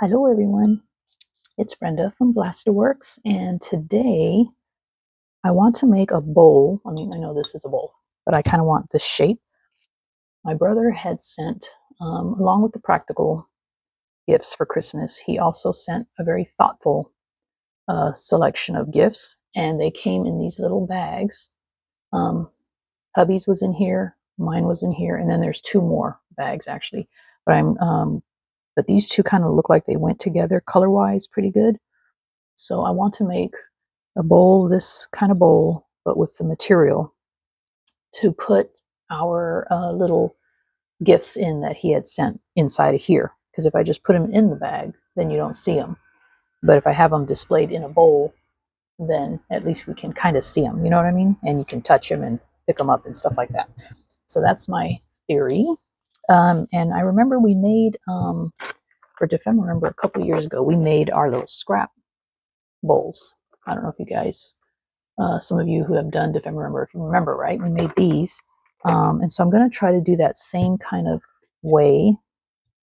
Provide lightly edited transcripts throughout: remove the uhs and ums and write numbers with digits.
Hello everyone, it's Brenda from Blasterworks, and today I want to make a bowl. I mean, I know this is a bowl, but I kind of want this shape. My brother had sent, along with the practical gifts for Christmas, he also sent a very thoughtful selection of gifts, and they came in these little bags. Hubby's was in here, mine was in here, and then there's two more bags actually. But these two kind of look like they went together color-wise pretty good. So I want to make a bowl, this kind of bowl, but with the material to put our little gifts in that he had sent inside of here. Because if I just put them in the bag, then you don't see them. But if I have them displayed in a bowl, then at least we can kind of see them. You know what I mean? And you can touch them and pick them up and stuff like that. So that's my theory. And I remember we made, for December, a couple of years ago, we made our little scrap bowls. I don't know if you guys, some of you who have done December, if you remember, right? We made these. And so I'm going to try to do that same kind of way,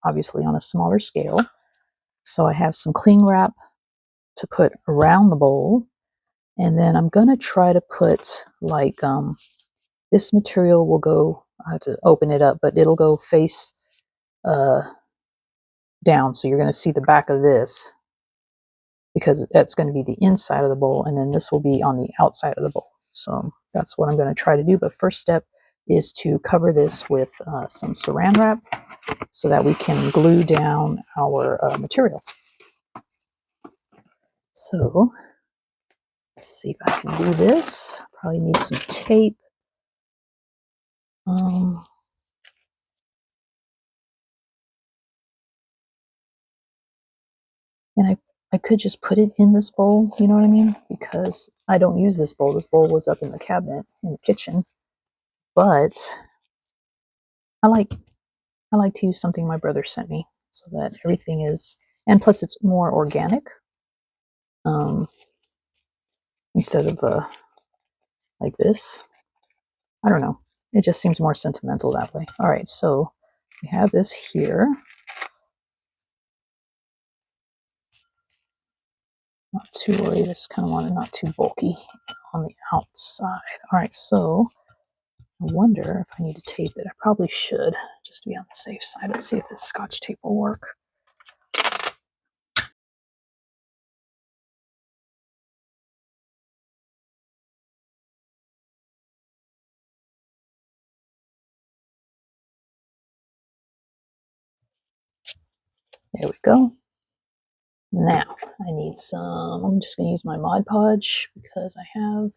obviously on a smaller scale. So I have some cling wrap to put around the bowl. And then I'm going to try to put like, this material will go, I have to open it up, but it'll go face down. So you're going to see the back of this because that's going to be the inside of the bowl. And then this will be on the outside of the bowl. So that's what I'm going to try to do. But first step is to cover this with some saran wrap so that we can glue down our material. So let's see if I can do this. Probably need some tape. And I could just put it in this bowl, you know what I mean? Because I don't use this bowl. This bowl was up in the cabinet in the kitchen. But I like to use something my brother sent me so that everything is, and plus it's more organic instead of like this. I don't know. It just seems more sentimental that way. All right, so we have this here. Not too worried. Just kind of want it not too bulky on the outside. All right, so I wonder if I need to tape it. I probably should, just to be on the safe side. Let's see if this Scotch tape will work. There we go. Now, I need some, I'm just going to use my Mod Podge because I have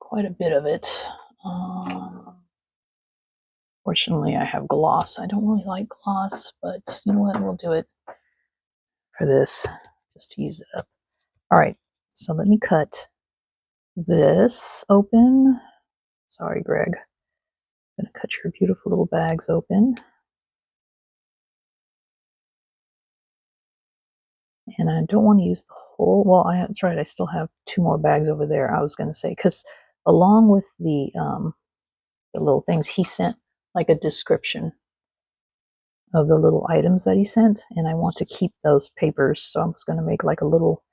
quite a bit of it. Fortunately, I have gloss. I don't really like gloss, but you know what? We'll do it for this, just to use it up. All right, so let me cut this open. Sorry, Greg. I'm going to cut your beautiful little bags open. And I don't want to use the whole, well, that's right, I still have two more bags over there, I was going to say, because along with the little things, he sent like a description of the little items that he sent, and I want to keep those papers, so I'm just going to make like a little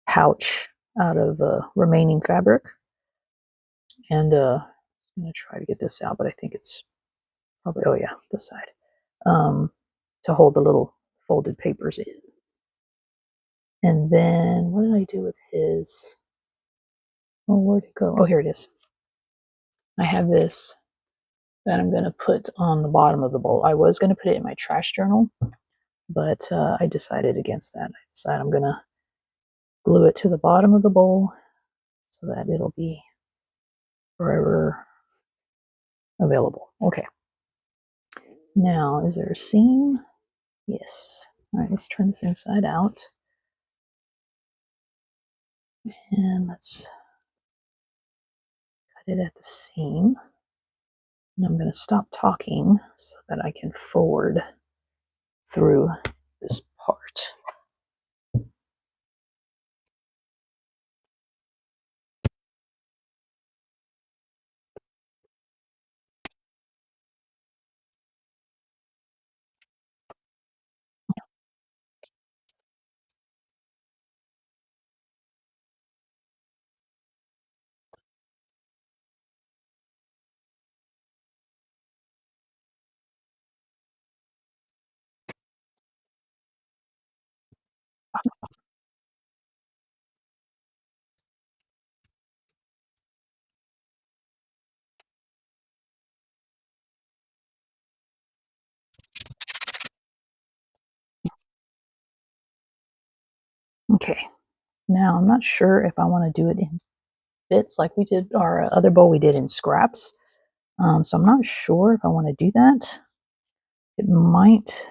pouch out of remaining fabric. And I'm going to try to get this out, but I think it's probably, oh yeah, this side, to hold the little folded papers in. And then what did I do with his? Oh, where'd it go? Oh, here it is. I have this that I'm going to put on the bottom of the bowl. I was going to put it in my trash journal, but I decided against that. I decided I'm going to glue it to the bottom of the bowl so that it'll be forever available. Okay. Now, is there a seam? Yes. All right, let's turn this inside out. And let's cut it at the seam. And I'm going to stop talking so that I can forward through this part. Okay, now I'm not sure if I want to do it in bits like we did our other bowl we did in scraps. So I'm not sure if I want to do that. It might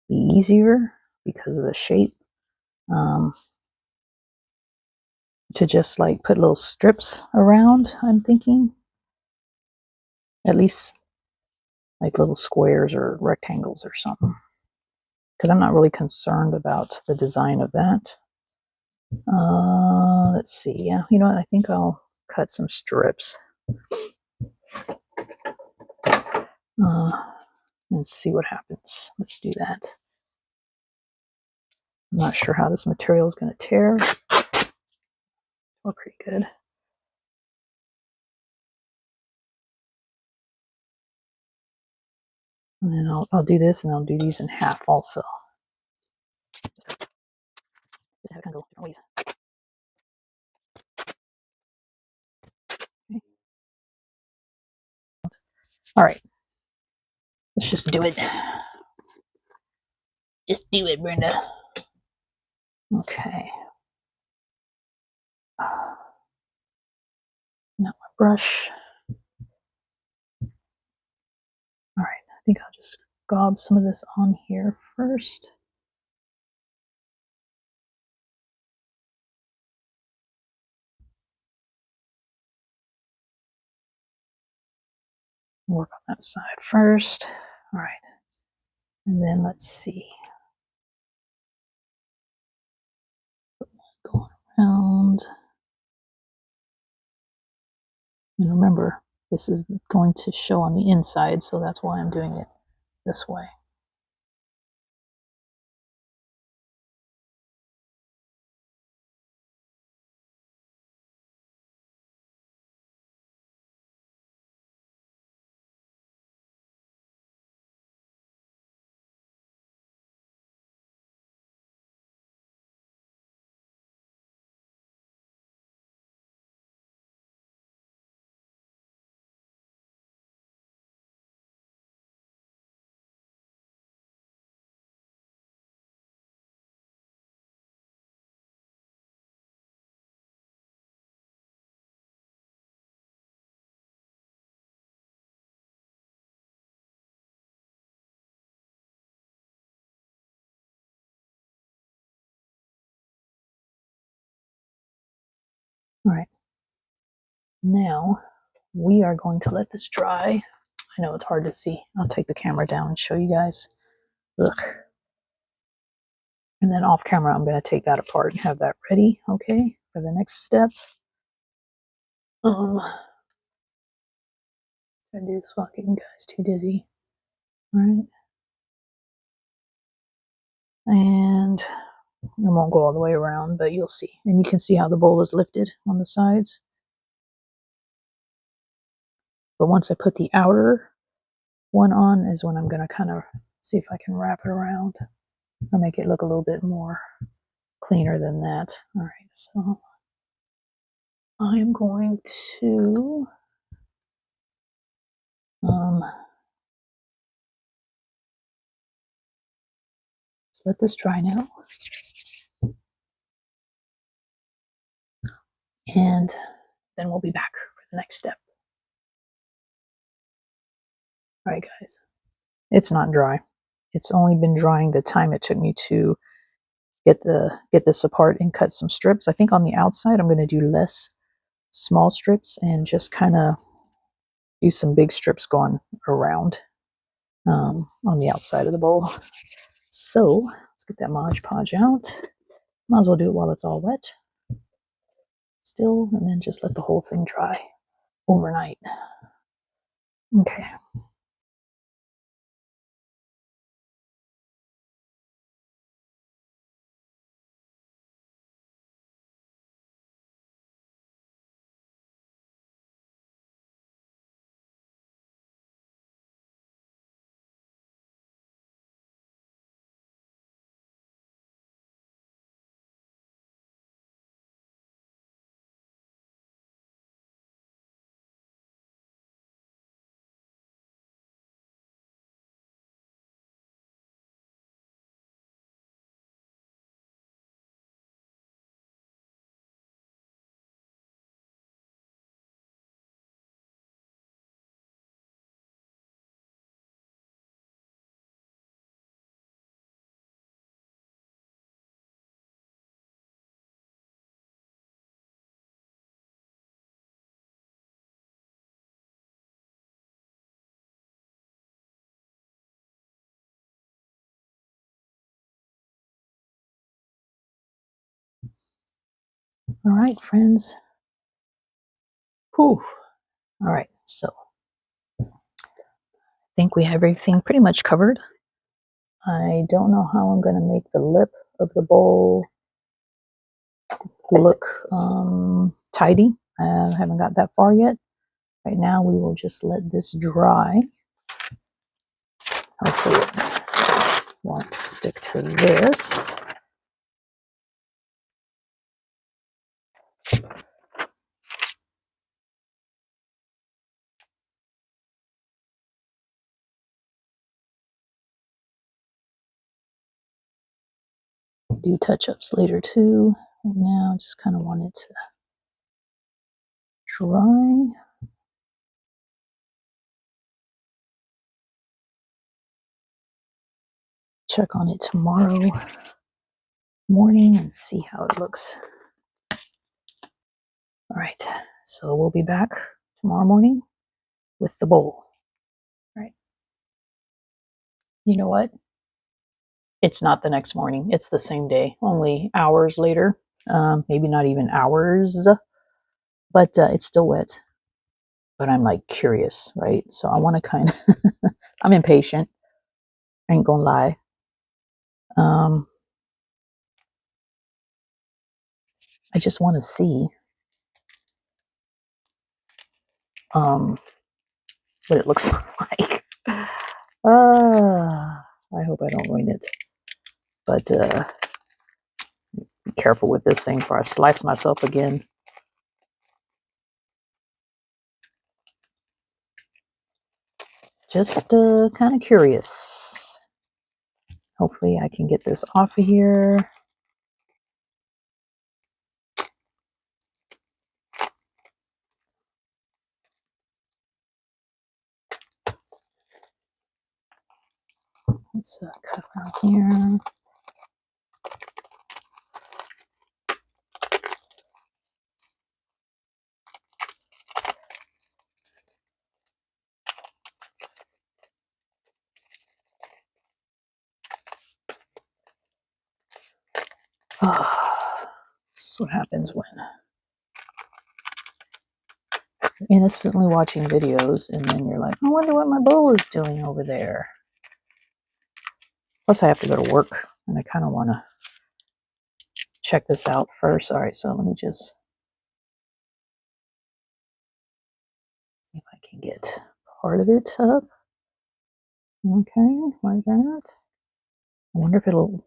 be easier because of the shape to just like put little strips around, I'm thinking. At least like little squares or rectangles or something. Because I'm not really concerned about the design of that. Let's see. Yeah, you know what? I think I'll cut some strips and see what happens. Let's do that. I'm not sure how this material is going to tear. We're pretty good. And then I'll do this, and I'll do these in half also. Just have it kind of go different ways. Okay. All right. Let's just do it. Just do it, Brenda. Okay. Now my brush. All right. I think I'll just gob some of this on here first. Work on that side first. All right. And then let's see. Going around. And remember, this is going to show on the inside, so that's why I'm doing it this way. All right. Now we are going to let this dry. I know it's hard to see. I'll take the camera down and show you guys. Ugh. And then off camera, I'm going to take that apart and have that ready, okay, for the next step. I do this while getting you guys too dizzy. All right. And it won't go all the way around, but you'll see. And you can see how the bowl is lifted on the sides. But once I put the outer one on is when I'm going to kind of see if I can wrap it around or make it look a little bit more cleaner than that. All right, so I'm going to let this dry now. And then we'll be back for the next step. All right, guys. It's not dry. It's only been drying the time it took me to get this apart and cut some strips. I think on the outside I'm going to do less small strips and just kind of do some big strips going around on the outside of the bowl. So let's get that Mod Podge out. Might as well do it while it's all wet still, and then just let the whole thing dry overnight. Okay. All right, friends. Whew. All right, so I think we have everything pretty much covered. I don't know how I'm going to make the lip of the bowl look tidy. I haven't got that far yet. Right now, we will just let this dry. Hopefully it won't stick to this. Do touch-ups later too. Right now, just kind of want it to dry. Check on it tomorrow morning and see how it looks. All right, so we'll be back tomorrow morning with the bowl. All right. You know what? It's not the next morning. It's the same day, only hours later. Maybe not even hours, but it's still wet. But I'm like curious, right? So I want to kind of, I'm impatient. I ain't gonna lie. I just want to see what it looks like. I hope I don't ruin it. But be careful with this thing before I slice myself again. Just kind of curious. Hopefully I can get this off of here. Let's cut around here. Oh, this is what happens when you're innocently watching videos and then you're like, I wonder what my bowl is doing over there. Plus I have to go to work and I kind of want to check this out first. All right, so let me just see if I can get part of it up. Okay, like that. I wonder if it'll,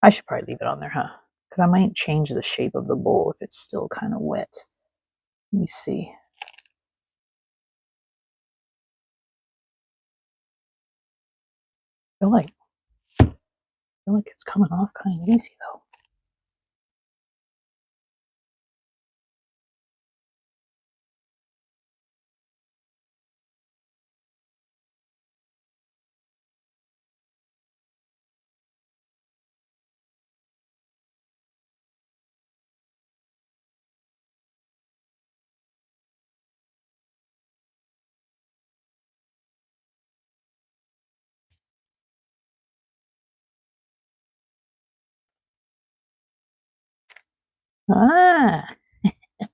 I should probably leave it on there, huh? Because I might change the shape of the bowl if it's still kind of wet. Let me see. I feel like it's coming off kind of easy though. Ah,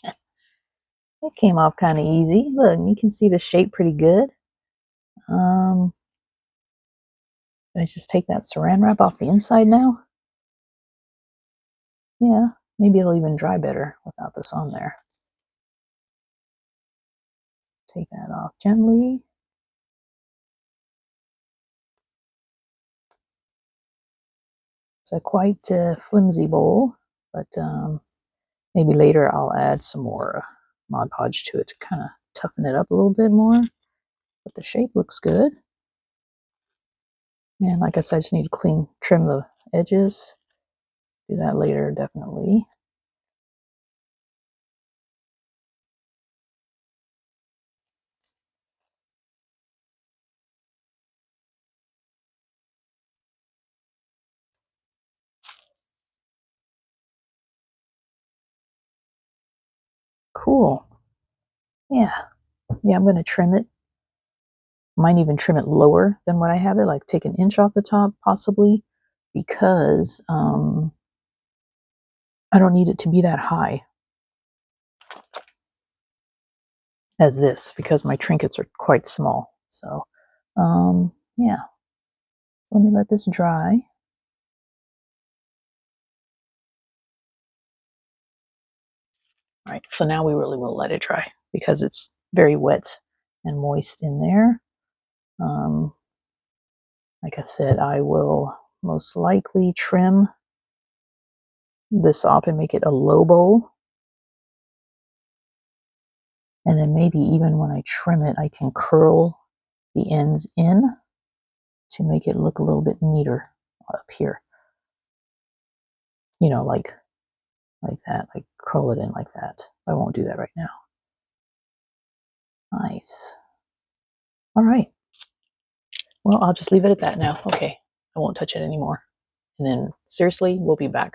it came off kind of easy. Look, you can see the shape pretty good. I just take that saran wrap off the inside now. Yeah, maybe it'll even dry better without this on there. Take that off gently. It's a quite flimsy bowl, but maybe later I'll add some more Mod Podge to it to kind of toughen it up a little bit more. But the shape looks good. And like I said, I just need to trim the edges. Do that later, definitely. Cool. Yeah. Yeah, I'm going to trim it. Might even trim it lower than what I have it, like take an inch off the top, possibly, because I don't need it to be that high as this because my trinkets are quite small. So, yeah. Let me let this dry. All right, so now we really will let it dry because it's very wet and moist in there. Like I said, I will most likely trim this off and make it a low bowl. And then maybe even when I trim it, I can curl the ends in to make it look a little bit neater up here. You know, like that, like curl it in like that. I won't do that right now. Nice. All right. Well, I'll just leave it at that now. Okay. I won't touch it anymore. And then seriously, we'll be back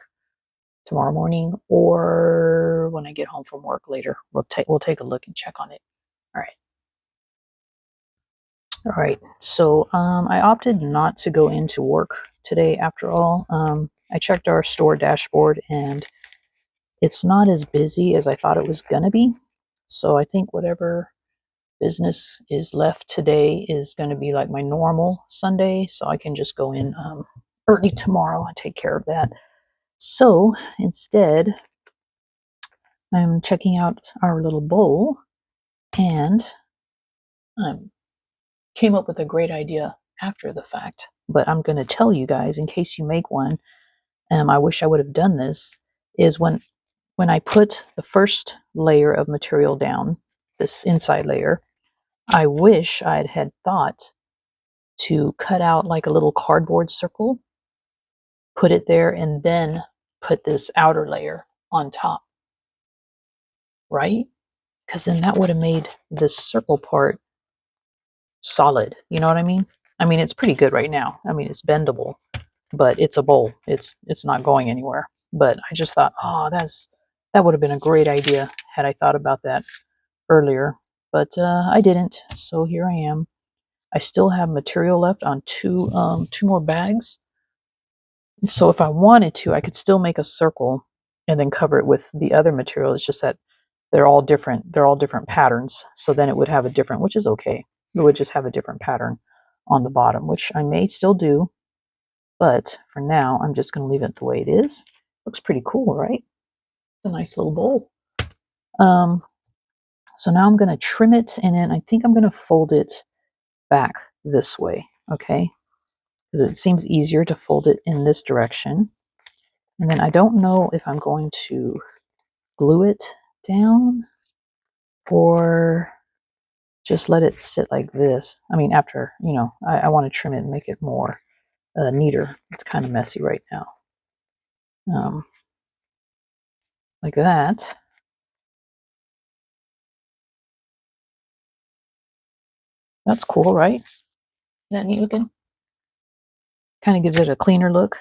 tomorrow morning or when I get home from work later. We'll take a look and check on it. All right. All right. So I opted not to go into work today after all. I checked our store dashboard and it's not as busy as I thought it was going to be. So I think whatever business is left today is going to be like my normal Sunday. So I can just go in early tomorrow and take care of that. So instead, I'm checking out our little bowl and I came up with a great idea after the fact. But I'm going to tell you guys in case you make one. I wish I would have done this. Is when I put the first layer of material down, this inside layer, I wish I had thought to cut out like a little cardboard circle, put it there, and then put this outer layer on top, right? Because then that would have made this circle part solid. You know what I mean? I mean, it's pretty good right now. I mean, it's bendable, but it's a bowl. It's not going anywhere. But I just thought, oh, that would have been a great idea had I thought about that earlier. But I didn't. So here I am. I still have material left on two more bags. So if I wanted to, I could still make a circle and then cover it with the other material. It's just that they're all different. They're all different patterns. So then it would have a different, which is okay. It would just have a different pattern on the bottom, which I may still do. But for now, I'm just going to leave it the way it is. Looks pretty cool, right? It's a nice little bowl. So now I'm going to trim it, and then I think I'm going to fold it back this way, okay? Because it seems easier to fold it in this direction. And then I don't know if I'm going to glue it down or just let it sit like this. I mean, after, I want to trim it and make it more neater. It's kind of messy right now. Like that. That's cool, right? Isn't that neat looking? Kind of gives it a cleaner look.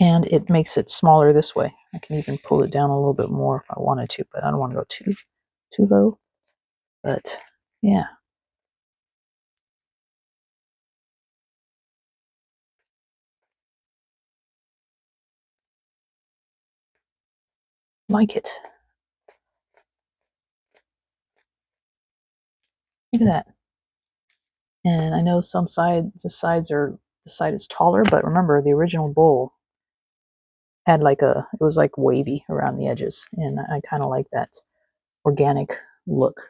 And it makes it smaller this way. I can even pull it down a little bit more if I wanted to, but I don't want to go too low. But yeah. Like it. Look at that. And I know the side is taller, but remember the original bowl had it was like wavy around the edges, and I kind of like that organic look.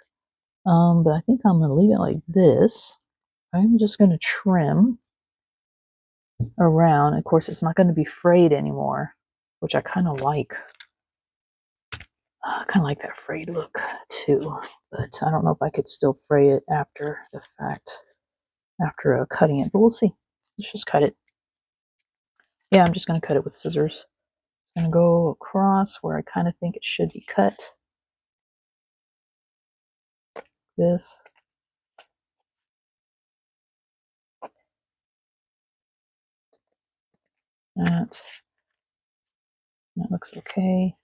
But I think I'm gonna leave it like this. I'm just gonna trim around. Of course, it's not going to be frayed anymore, which I kind of like. I kind of like that frayed look too, but I don't know if I could still fray it after the fact, after cutting it, but we'll see. Let's just cut it. Yeah, I'm just going to cut it with scissors. I'm going to go across where I kind of think it should be cut. This. That. That looks okay.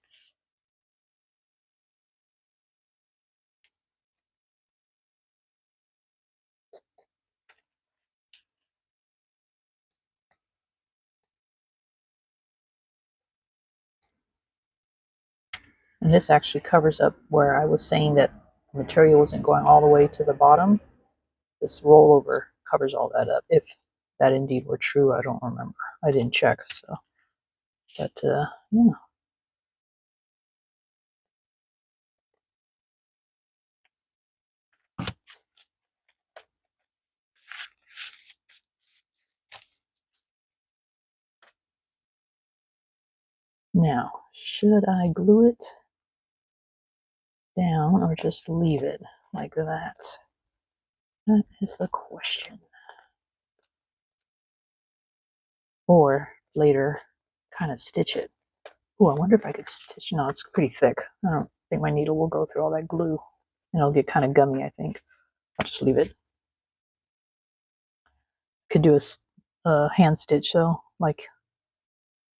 And this actually covers up where I was saying that the material wasn't going all the way to the bottom. This rollover covers all that up. If that indeed were true, I don't remember. I didn't check, so. But, yeah. Now, should I glue it down or just leave it like that? That is the question. Or later, kind of stitch it. Oh, I wonder if I could stitch. No, it's pretty thick. I don't think my needle will go through all that glue. And it'll get kind of gummy, I think. I'll just leave it. Could do a hand stitch, though, like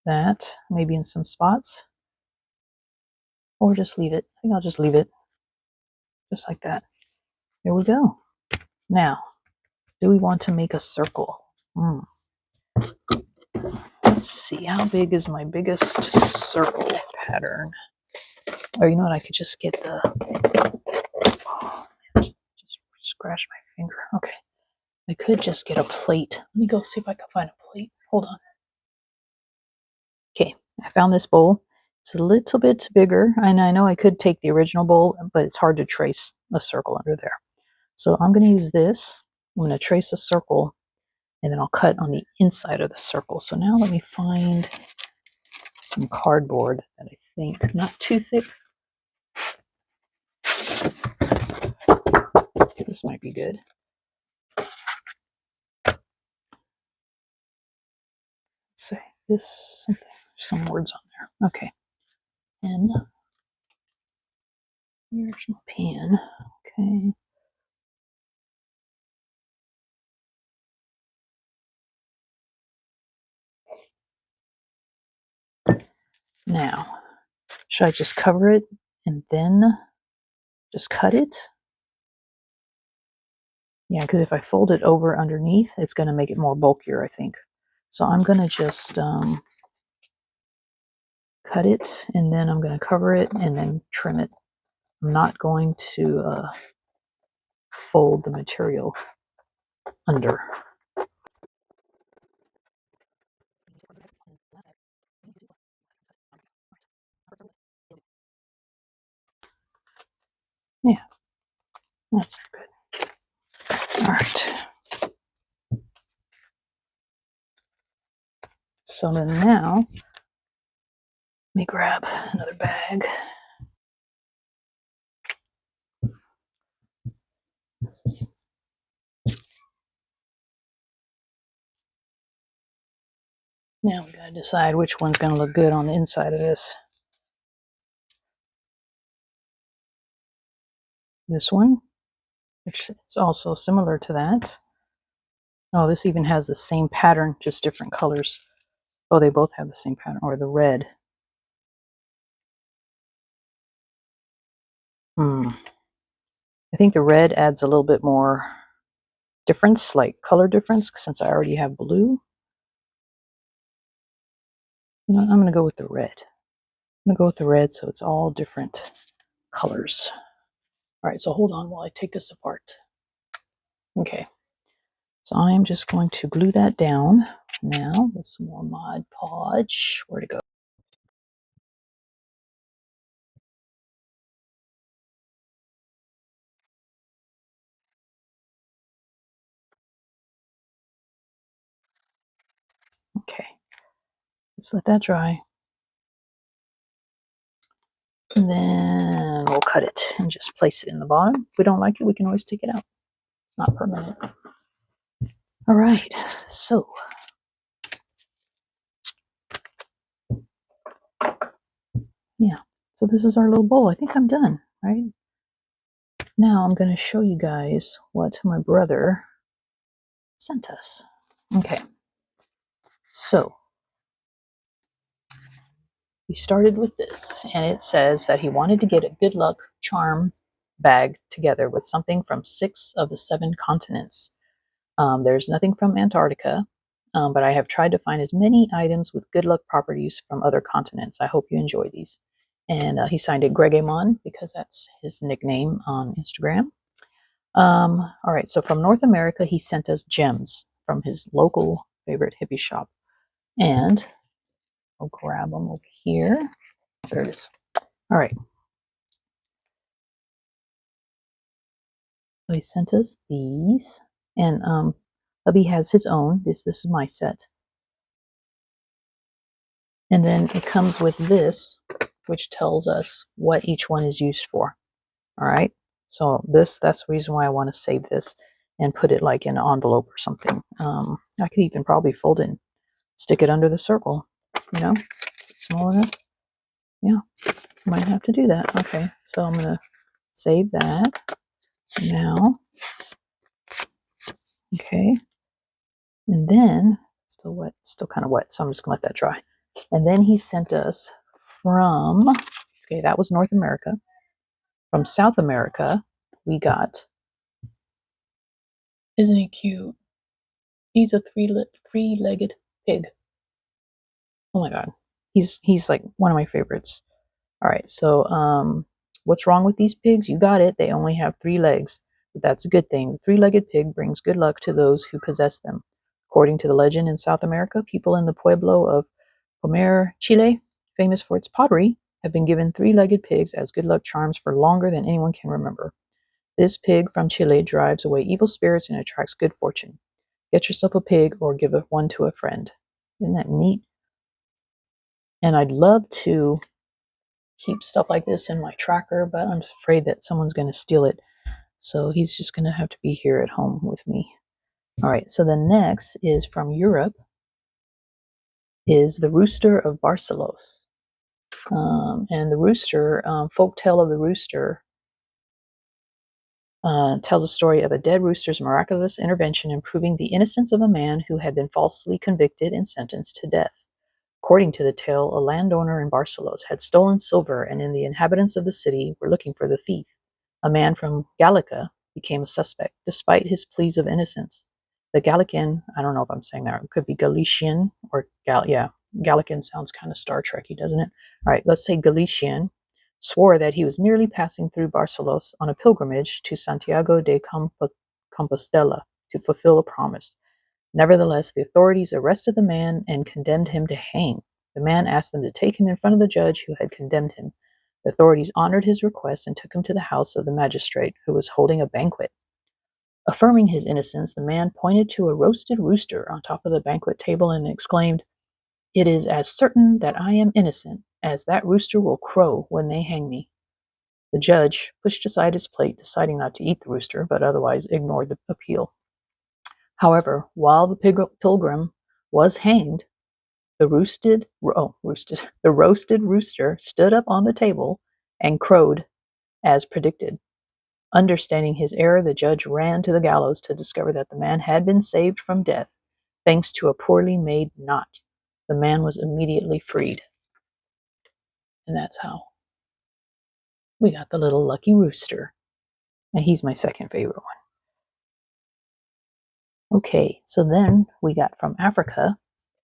that, maybe in some spots. Or just leave it. I think I'll just leave it. Just like that. There we go. Now, do we want to make a circle? Let's see, how big is my biggest circle pattern? Or you know what, I could just get the, oh, just scratch my finger. Okay, I could just get a plate. Let me go see if I can find a plate. Hold on. Okay, I found this bowl. It's a little bit bigger, and I know I could take the original bowl, but it's hard to trace a circle under there. So I'm going to use this. I'm going to trace a circle, and then I'll cut on the inside of the circle. So now let me find some cardboard that I think not too thick. This might be good. Let's say this something, some words on there. Okay. And here's my pen. Okay. Now, should I just cover it and then just cut it? Yeah, because if I fold it over underneath, it's going to make it more bulkier, I think. So I'm going to just cut it, and then I'm going to cover it and then trim it. I'm not going to fold the material under. Yeah, that's good. All right. So then now, let me grab another bag. Now we gotta decide which one's gonna look good on the inside of this. This one, which is also similar to that. Oh, this even has the same pattern, just different colors. Oh, they both have the same pattern, or the red. I think the red adds a little bit more difference, like color difference, since I already have blue. You know, I'm gonna go with the red. I'm gonna go with the red so it's all different colors. All right, so hold on while I take this apart. Okay, so I'm just going to glue that down now with some more Mod Podge. Where to go? Okay, let's let that dry. And then we'll cut it and just place it in the bottom. If we don't like it, we can always take it out. It's not permanent. All right, so yeah, so this is our little bowl. I think I'm done, right? Now I'm going to show you guys what my brother sent us. Okay, so we started with this, and it says that he wanted to get a good luck charm bag together with something from 6 of the 7 continents. There's nothing from Antarctica, but I have tried to find as many items with good luck properties from other continents. I hope you enjoy these. and he signed it Gregemon because that's his nickname on Instagram. All right, so from North America, he sent us gems from his local favorite hippie shop. And I'll grab them over here. There it is. All right. So he sent us these. And hubby has his own. This is my set. And then it comes with this, which tells us what each one is used for. All right. So that's the reason why I want to save this and put it like in an envelope or something. I could even probably fold it and stick it under the circle. You know, is it small enough? Yeah, might have to do that. Okay, so I'm gonna save that now. Okay, and then still wet, still kind of wet, so I'm just gonna let that dry. And then he sent us from, okay, that was North America. From South America, we got, isn't he cute? He's a three-legged pig. Oh my god, he's like one of my favorites. All right, so what's wrong with these pigs? You got it. They only have 3 legs, but that's a good thing. The 3-legged pig brings good luck to those who possess them. According to the legend in South America, people in the pueblo of Pomer, Chile, famous for its pottery, have been given 3-legged pigs as good luck charms for longer than anyone can remember. This pig from Chile drives away evil spirits and attracts good fortune. Get yourself a pig or give one to a friend. Isn't that neat? And I'd love to keep stuff like this in my tracker, but I'm afraid that someone's going to steal it. So he's just going to have to be here at home with me. All right, so the next is from Europe, is the Rooster of Barcelos. And the rooster, folk tale of the rooster, tells a story of a dead rooster's miraculous intervention in proving the innocence of a man who had been falsely convicted and sentenced to death. According to the tale, a landowner in Barcelos had stolen silver, and the inhabitants of the city were looking for the thief. A man from Gallica became a suspect, despite his pleas of innocence. The Galician, I don't know if I'm saying that, it could be Galician or Galician sounds kind of Star Trekky, doesn't it? All right, let's say Galician swore that he was merely passing through Barcelos on a pilgrimage to Santiago de Compostela to fulfill a promise. Nevertheless, the authorities arrested the man and condemned him to hang. The man asked them to take him in front of the judge who had condemned him. The authorities honored his request and took him to the house of the magistrate, who was holding a banquet. Affirming his innocence, the man pointed to a roasted rooster on top of the banquet table and exclaimed, "It is as certain that I am innocent as that rooster will crow when they hang me." The judge pushed aside his plate, deciding not to eat the rooster, but otherwise ignored the appeal. However, while the pilgrim was hanged, the roasted rooster stood up on the table and crowed as predicted. Understanding his error, the judge ran to the gallows to discover that the man had been saved from death thanks to a poorly made knot. The man was immediately freed. And that's how we got the little lucky rooster. And he's my second favorite one. Okay, so then we got from Africa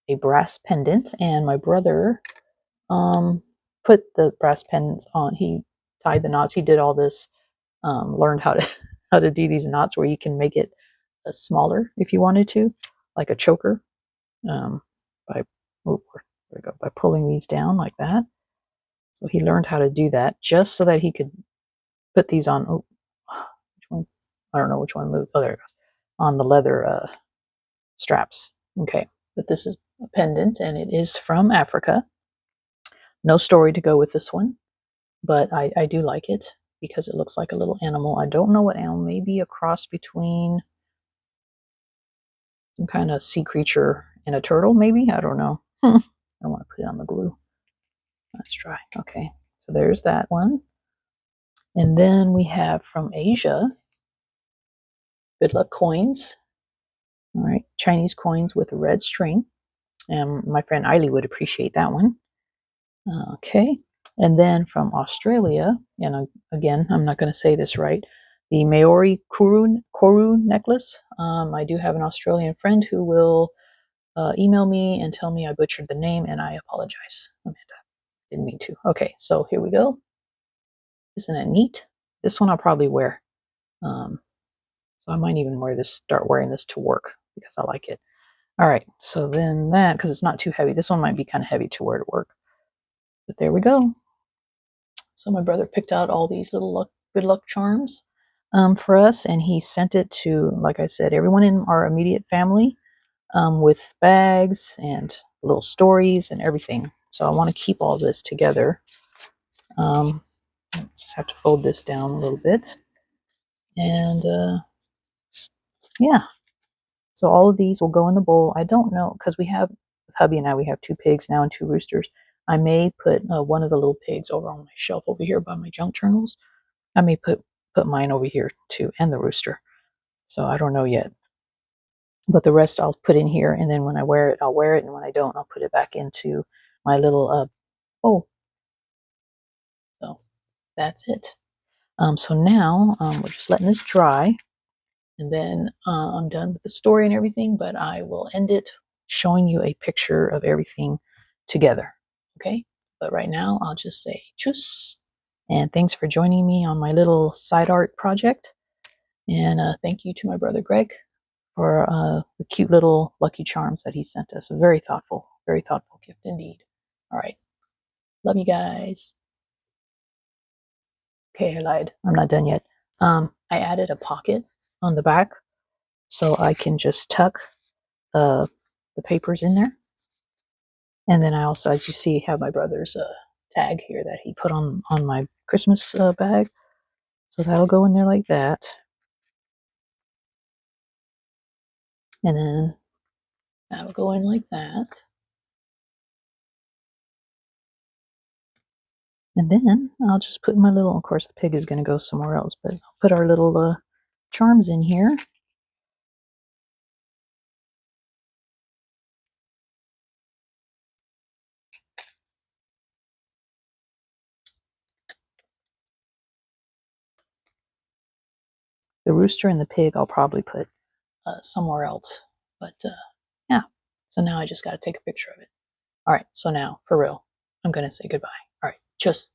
a brass pendant, and my brother put the brass pendants on. He tied the knots. He did all this, learned how to how to do these knots where you can make it smaller if you wanted to, like a choker, by there we go, by pulling these down like that. So he learned how to do that just so that he could put these on. Oh, which one? I don't know which one moved. Oh, there it goes. On the leather straps. Okay, but this is a pendant, and it is from Africa. No story to go with this one, but I do like it because it looks like a little animal. I don't know what animal, maybe a cross between some kind of sea creature and a turtle, maybe? I don't know. I don't want to put it on the glue. Let's try. Okay, so there's that one. And then we have from Asia, good luck coins. All right, Chinese coins with a red string. And my friend Eiley would appreciate that one. Okay, and then from Australia, and again, I'm not going to say this right, the Maori Koru necklace. I do have an Australian friend who will email me and tell me I butchered the name, and I apologize, Amanda. Didn't mean to. Okay, so here we go. Isn't that neat? This one I'll probably wear. So I might even start wearing this to work because I like it. All right, so then that, because it's not too heavy, this one might be kind of heavy to wear to work. But there we go. So my brother picked out all these little good luck charms for us, and he sent it to, like I said, everyone in our immediate family with bags and little stories and everything. So I want to keep all this together. Just have to fold this down a little bit. And yeah, so all of these will go in the bowl. I don't know, because with hubby and I, we have 2 pigs now and 2 roosters. I may put one of the little pigs over on my shelf over here by my junk journals. I may put mine over here too, and the rooster. So I don't know yet. But the rest I'll put in here, and then when I wear it, I'll wear it, and when I don't, I'll put it back into my little bowl. So that's it. So now we're just letting this dry, and then I'm done with the story and everything, but I will end it showing you a picture of everything together. Okay? But right now, I'll just say tschüss, and thanks for joining me on my little side art project. And thank you to my brother Greg for the cute little lucky charms that he sent us. A very thoughtful gift indeed. All right. Love you guys. Okay, I lied. I'm not done yet. I added a pocket on the back so I can just tuck the papers in there. And then I also, as you see, have my brother's tag here that he put on my Christmas bag. So that'll go in there like that. And then that'll go in like that. And then I'll just put my little, of course the pig is going to go somewhere else, but I'll put our little charms in here. The rooster and the pig I'll probably put somewhere else. But yeah, so now I just got to take a picture of it. All right, so now, for real, I'm going to say goodbye. All right, just